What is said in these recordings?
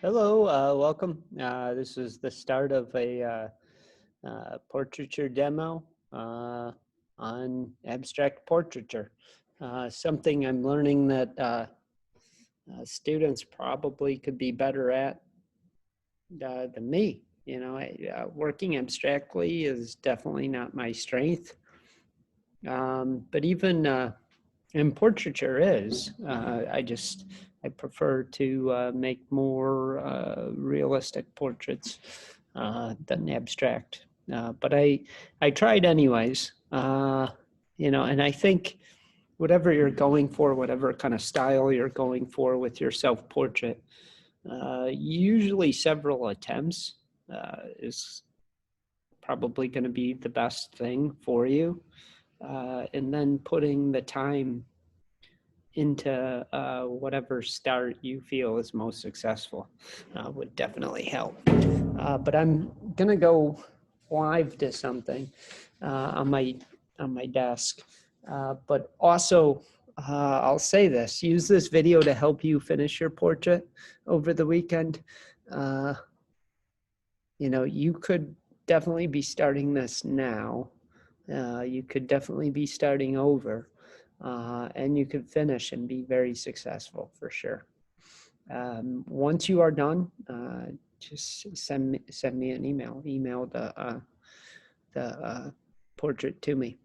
Hello, welcome. This is the start of a portraiture demo on abstract portraiture. Something I'm learning that students probably could be better at than me. You know, working abstractly is definitely not my strength, but even in portraiture is. I prefer to make more realistic portraits than abstract. But I tried anyways. You know, and I think whatever you're going for, whatever kind of style you're going for with your self-portrait, usually several attempts is probably going to be the best thing for you. And then putting the time into whatever start you feel is most successful would definitely help. But I'm gonna go live to something on my desk. But also, I'll say this: use this video to help you finish your portrait over the weekend. You know, you could definitely be starting this now. You could definitely be starting over. And you could finish and be very successful for sure. Once you are done, just send me an email. Email the portrait to me.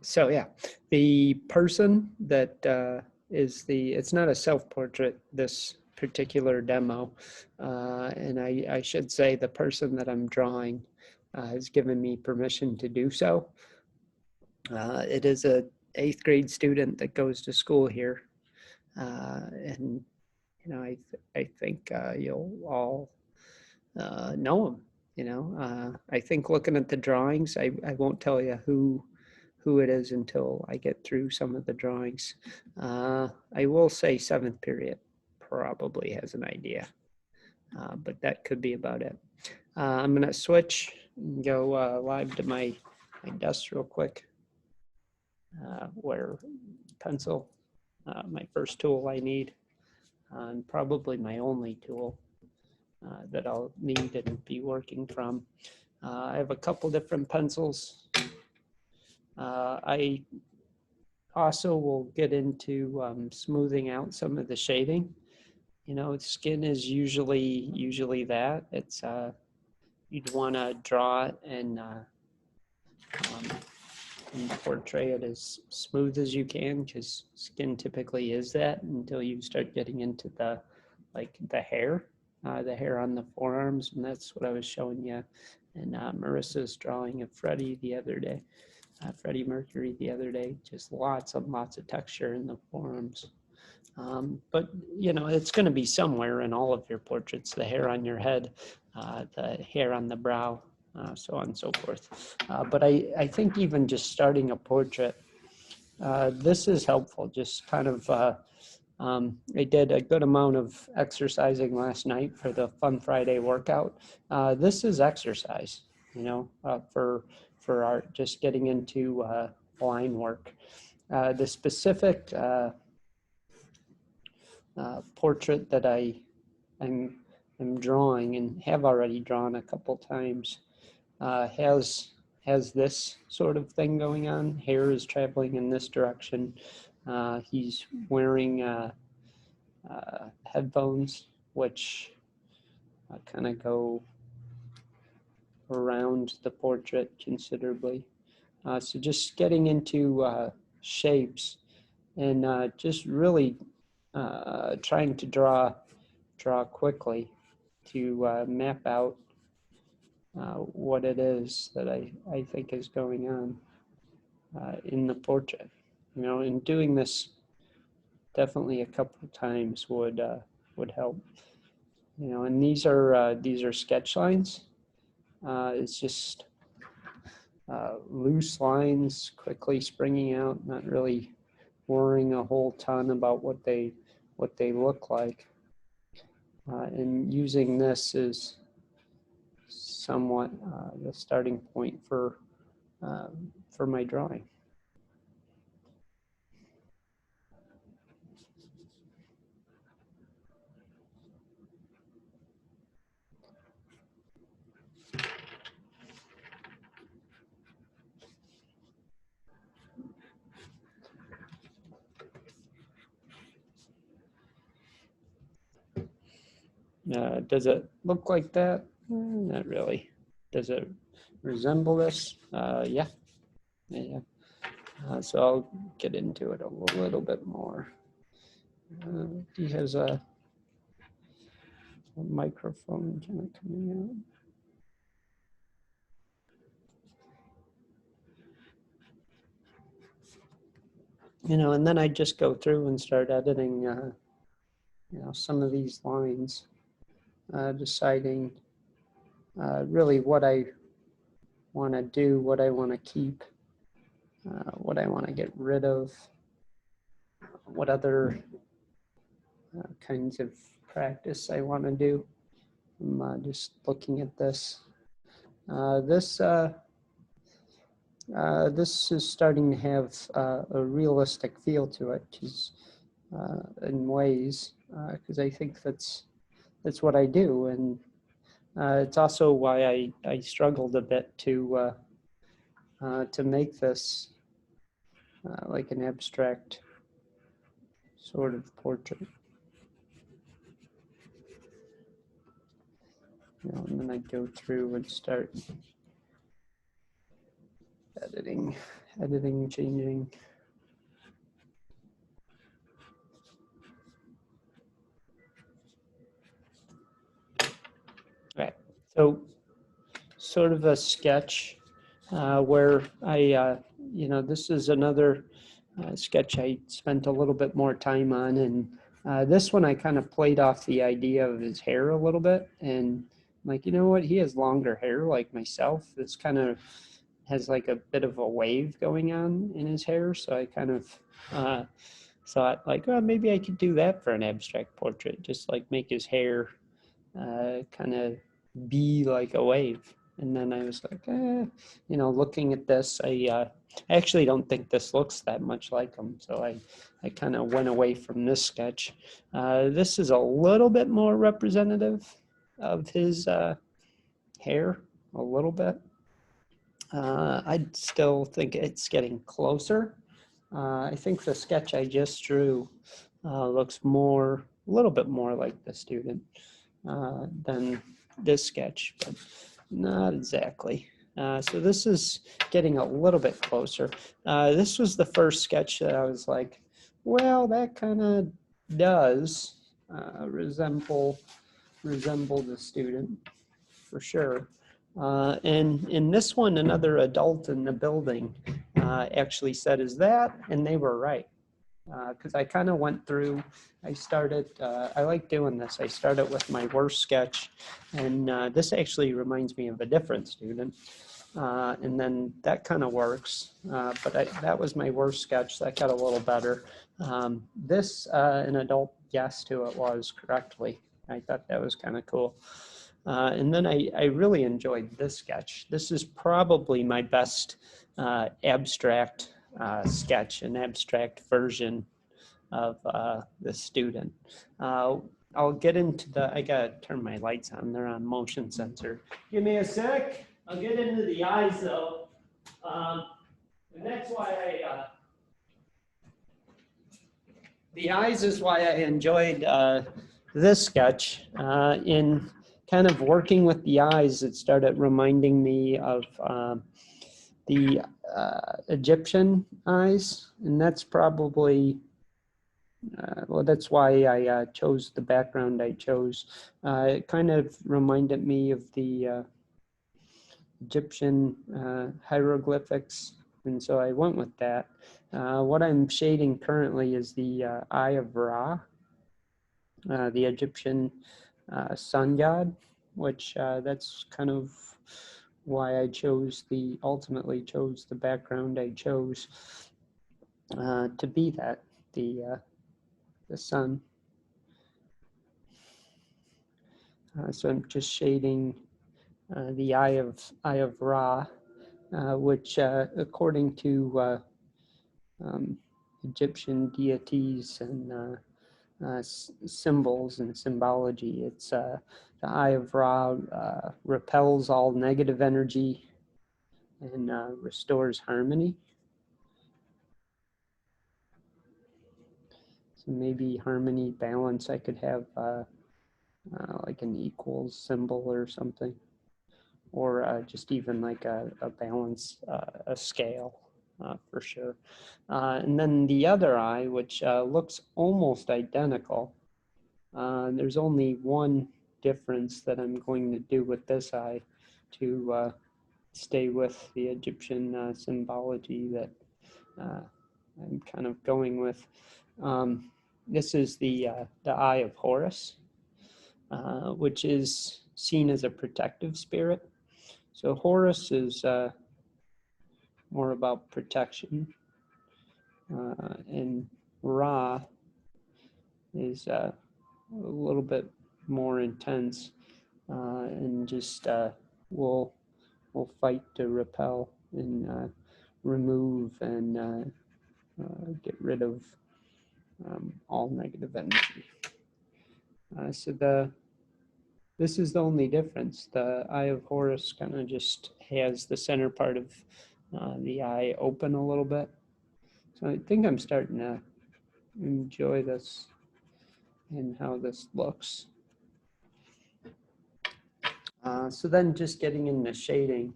So yeah, the person that it's not a self-portrait, this particular demo, and I should say the person that I'm drawing has given me permission to do so. It is a 8th grade student that goes to school here, and you know I think you'll all know him. You know, I think looking at the drawings, I won't tell you who it is until I get through some of the drawings. I will say 7th period probably has an idea, but that could be about it. I'm gonna switch and go live to my desk real quick. Where pencil, my first tool I need, and probably my only tool that I'll need and be working from. I have a couple different pencils. I also will get into smoothing out some of the shading. You know, skin is usually that. It's you'd want to draw it and portray it as smooth as you can, because skin typically is that until you start getting into the hair on the forearms, and that's what I was showing you. And Marissa's drawing of Freddie the other day, Freddie Mercury the other day. Just lots of texture in the forearms. But you know, it's going to be somewhere in all of your portraits: the hair on your head, the hair on the brow, so on and so forth. But I think even just starting a portrait, this is helpful. Just kind of, I did a good amount of exercising last night for the Fun Friday workout. This is exercise, you know, for art, just getting into line work. The specific portrait that I'm drawing and have already drawn a couple times has this sort of thing going on. Hair is traveling in this direction. He's wearing headphones, which kind of go around the portrait considerably. So just getting into shapes and just really trying to draw quickly to map out what it is that I think is going on in the portrait. You know, and doing this definitely a couple of times would help. You know, and these are sketch lines. It's just loose lines quickly springing out, not really worrying a whole ton about what they look like. And using this is somewhat the starting point for my drawing. Does it look like that? Not really. Does it resemble this? Yeah. Yeah. So I'll get into it a little bit more. He has a microphone kind of coming out. And then I just go through and start editing, some of these lines, deciding really what I want to do, what I want to keep, what I want to get rid of, what other kinds of practice I want to do. I'm just looking at this. This is starting to have a realistic feel to it, in ways, because I think that's what I do, and it's also why I struggled a bit to make this like an abstract sort of portrait. And then I go through and start editing, changing. Right. So sort of a sketch where I, this is another sketch I spent a little bit more time on. And this one I kind of played off the idea of his hair a little bit. And I'm like, you know what? He has longer hair like myself. This kind of has like a bit of a wave going on in his hair. So I kind of thought like, oh, maybe I could do that for an abstract portrait, just like make his hair kind of be like a wave. And then I was like, looking at this, I actually don't think this looks that much like him. So I kind of went away from this sketch. This is a little bit more representative of his hair, a little bit. I still think it's getting closer. I think the sketch I just drew looks a little bit more like the student than this sketch, but not exactly. So this is getting a little bit closer. This was the first sketch that I was like, well, that kind of does resemble the student for sure. And in this one, another adult in the building actually said, is that? And they were right. Because I kind of went through, I like doing this. I started with my worst sketch, and this actually reminds me of a different student. And then that kind of works, but that was my worst sketch. That got a little better. This, an adult guessed who it was correctly. I thought that was kind of cool. And then I really enjoyed this sketch. This is probably my best abstract sketch, an abstract version of the student. I'll get into I gotta turn my lights on. They're on motion sensor. Give me a sec. I'll get into the eyes though. And that's why the eyes is why I enjoyed this sketch. In kind of working with the eyes, it started reminding me of the Egyptian eyes, and that's probably, well, that's why I chose the background I chose. It kind of reminded me of the Egyptian hieroglyphics, and so I went with that. What I'm shading currently is the Eye of Ra, the Egyptian sun god, which that's kind of why I ultimately chose the background I chose to be that, the sun. So I'm just shading the Eye of Ra, which according to Egyptian deities and symbols and symbology, it's the Eye of Ra repels all negative energy and restores harmony. So maybe harmony, balance, I could have like an equals symbol or something, or just even like a balance, a scale for sure. And then the other eye, which looks almost identical, there's only one difference that I'm going to do with this eye to stay with the Egyptian symbology that I'm kind of going with. This is the Eye of Horus, which is seen as a protective spirit. So Horus is more about protection, and Ra is a little bit more intense, and just will fight to repel and remove and get rid of all negative energy. So this is the only difference. The Eye of Horus kind of just has the center part of the eye open a little bit. So I think I'm starting to enjoy this and how this looks. So then just getting into shading.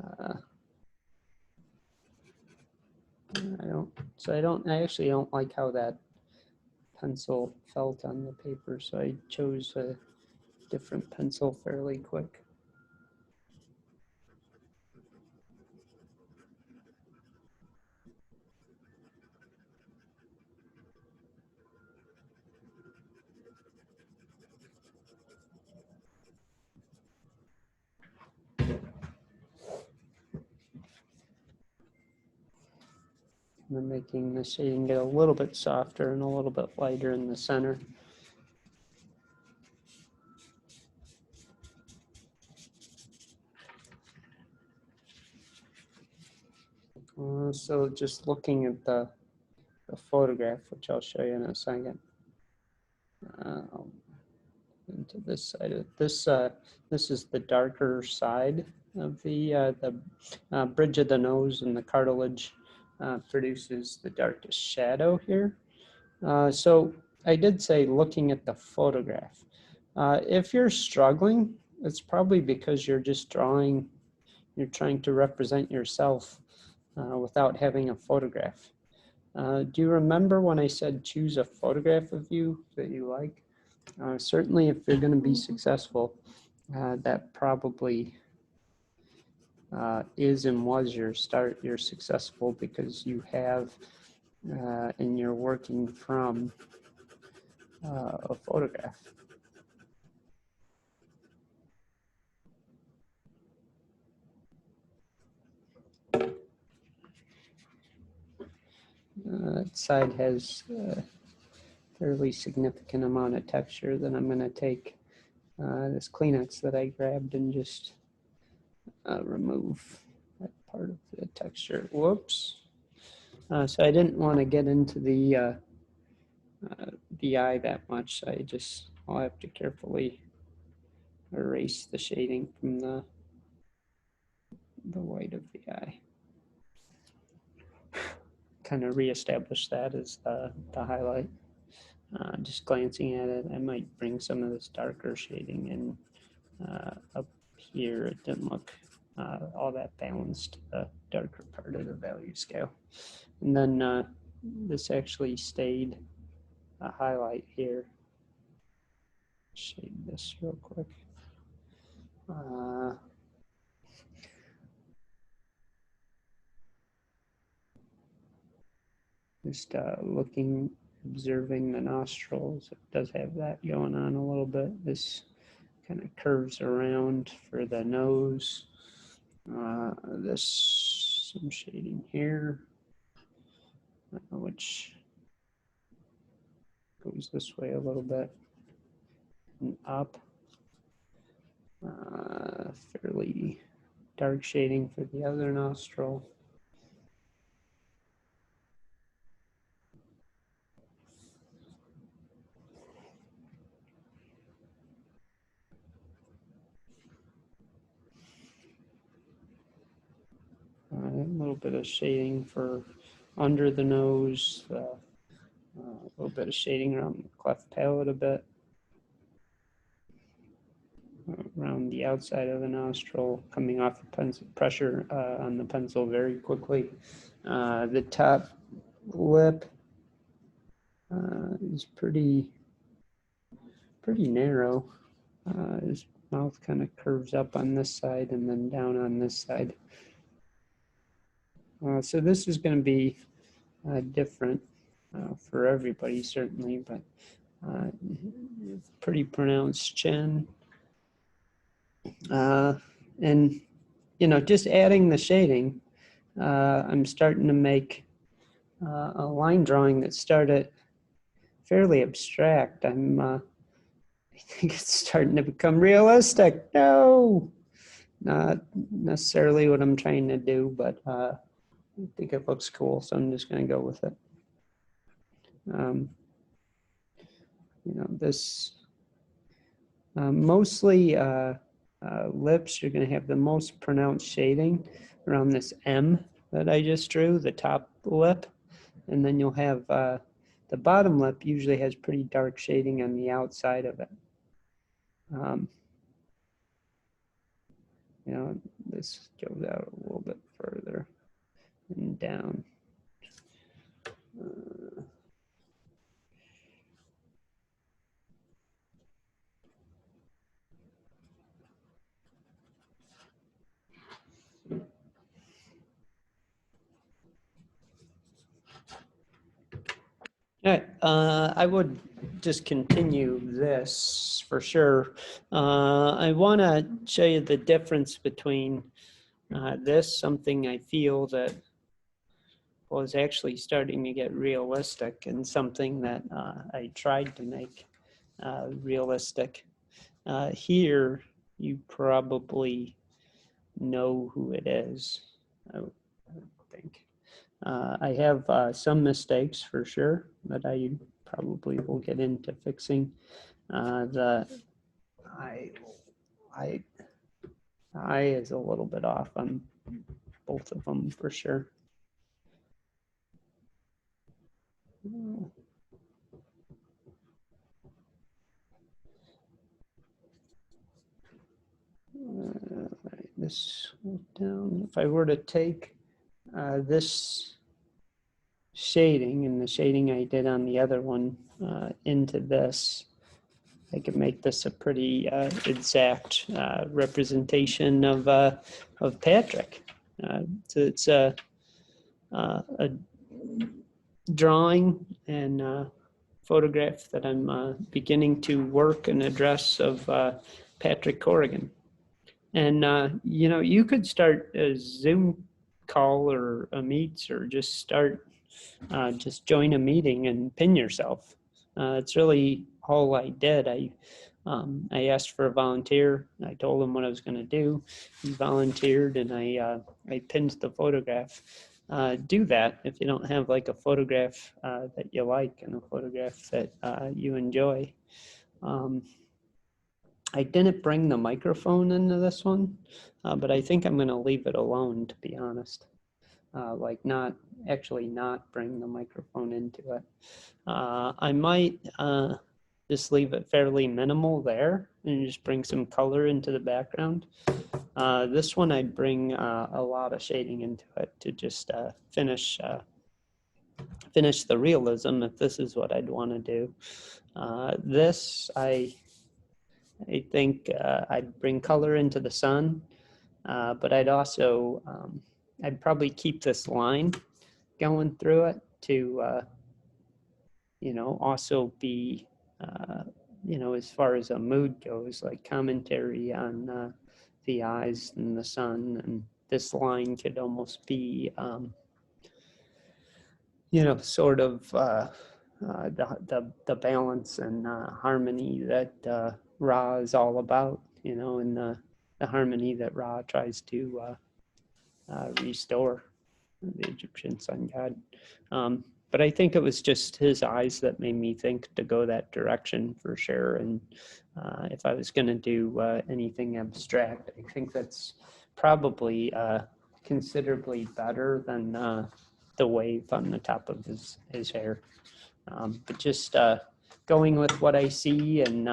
I actually don't like how that pencil felt on the paper, so I chose a different pencil fairly quick. And then making the shading get a little bit softer and a little bit lighter in the center. So just looking at the photograph, which I'll show you in a second. Into this side of this. This is the darker side of the bridge of the nose, and the cartilage produces the darkest shadow here. So I did say looking at the photograph. If you're struggling, it's probably because you're just drawing, you're trying to represent yourself without having a photograph. Do you remember when I said choose a photograph of you that you like? Certainly if you're going to be successful, that probably is and was your start. You're successful because you have and you're working from a photograph. That side has a fairly significant amount of texture that I'm going to take this Kleenex that I grabbed and just remove that part of the texture. Whoops. So I didn't want to get into the eye that much. I'll have to carefully erase the shading from the white of the eye. Kind of reestablish that as the highlight. Just glancing at it, I might bring some of this darker shading in up here. It didn't look all that balanced, the darker part of the value scale. And then this actually stayed a highlight here. Shade this real quick. Just looking, observing the nostrils. It does have that going on a little bit. This kind of curves around for the nose. This, some shading here, which goes this way a little bit and up. Fairly dark shading for the other nostril. A little bit of shading for under the nose, a little bit of shading around the cleft palate a bit. around the outside of the nostril, coming off the pencil, pressure on the pencil very quickly. The top lip is pretty narrow. His mouth kind of curves up on this side and then down on this side. So this is going to be different for everybody, certainly, but pretty pronounced chin. And, you know, just adding the shading, I'm starting to make a line drawing that started fairly abstract. I think it's starting to become realistic. No, not necessarily what I'm trying to do, but I think it looks cool, so I'm just going to go with it. You know, this mostly lips, you're going to have the most pronounced shading around this M that I just drew, the top lip, and then you'll have the bottom lip usually has pretty dark shading on the outside of it. You know, this goes out a little bit further and down. All right, I would just continue this for sure. I want to show you the difference between this, something I feel that was actually starting to get realistic, and something that I tried to make realistic. Here, you probably know who it is, I think. I have some mistakes for sure that I probably will get into fixing. The eye is a little bit off on both of them for sure. This down. If I were to take this shading and the shading I did on the other one into this, I could make this a pretty exact representation of Patrick. So it's a drawing and photograph that I'm beginning to work an address of Patrick Corrigan. And you know, you could start a Zoom call or a meet, or just start, just join a meeting and pin yourself. It's really all I did. I asked for a volunteer. I told him what I was going to do. He volunteered, and I pinned the photograph. Do that if you don't have like a photograph that you like and a photograph that you enjoy. I didn't bring the microphone into this one, but I think I'm going to leave it alone, to be honest. Like not bring the microphone into it. I might just leave it fairly minimal there and just bring some color into the background. This one I'd bring a lot of shading into it to just finish the realism, if this is what I'd want to do. This, I think I'd bring color into the sun, but I'd also, I'd probably keep this line going through it to, you know, also be, you know, as far as a mood goes, like commentary on the eyes and the sun. And this line could almost be, you know, sort of the balance and harmony that Ra is all about, you know, and the harmony that Ra tries to restore, the Egyptian sun god. But I think it was just his eyes that made me think to go that direction for sure. And if I was going to do anything abstract, I think that's probably considerably better than the wave on the top of his hair. But just going with what I see and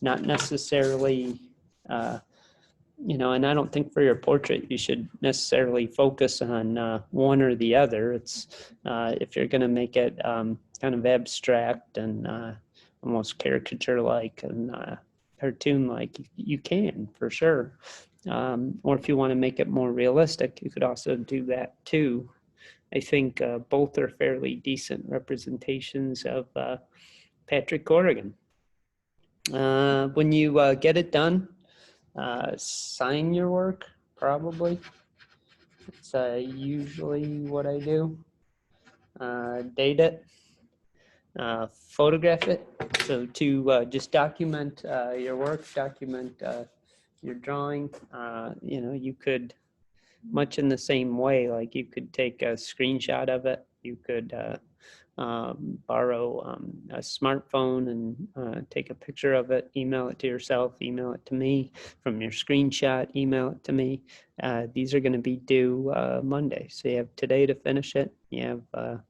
not necessarily You know, and I don't think for your portrait you should necessarily focus on one or the other. It's if you're going to make it kind of abstract and almost caricature-like and cartoon-like, you can for sure. Or if you want to make it more realistic, you could also do that too. I think both are fairly decent representations of Patrick Corrigan. When you get it done, sign your work, probably. It's usually what I do. Date it, photograph it. So to just document your work, document your drawing. You know, you could, much in the same way, like you could take a screenshot of it. You could borrow a smartphone and take a picture of it, email it to yourself, email it to me. From your screenshot, email it to me. These are going to be due Monday. So you have today to finish it. You have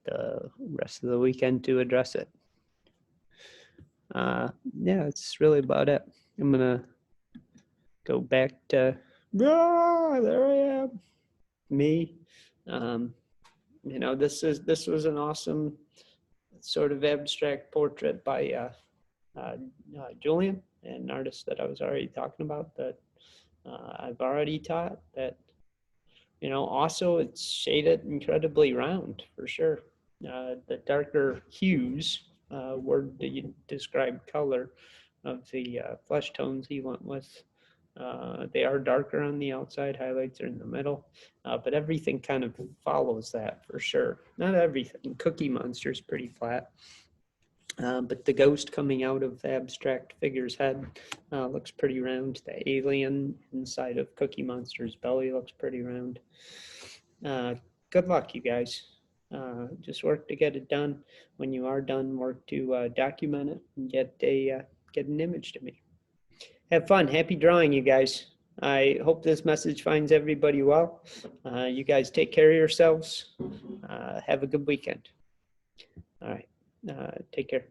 the rest of the weekend to address it. Yeah, that's really about it. I'm going to go back to, there I am, me. You know, this was an awesome sort of abstract portrait by Julian, an artist that I was already talking about, that I've already taught, that, you know, also it's shaded incredibly round for sure. The darker hues, word that you describe color of the flesh tones he went with, they are darker on the outside, highlights are in the middle, but everything kind of follows that for sure. Not everything. Cookie Monster is pretty flat. But the ghost coming out of the abstract figure's head looks pretty round. The alien inside of Cookie Monster's belly looks pretty round. Good luck, you guys. Just work to get it done. When you are done, work to document it and get an image to me. Have fun. Happy drawing, you guys. I hope this message finds everybody well. You guys take care of yourselves. Have a good weekend. All right. Take care.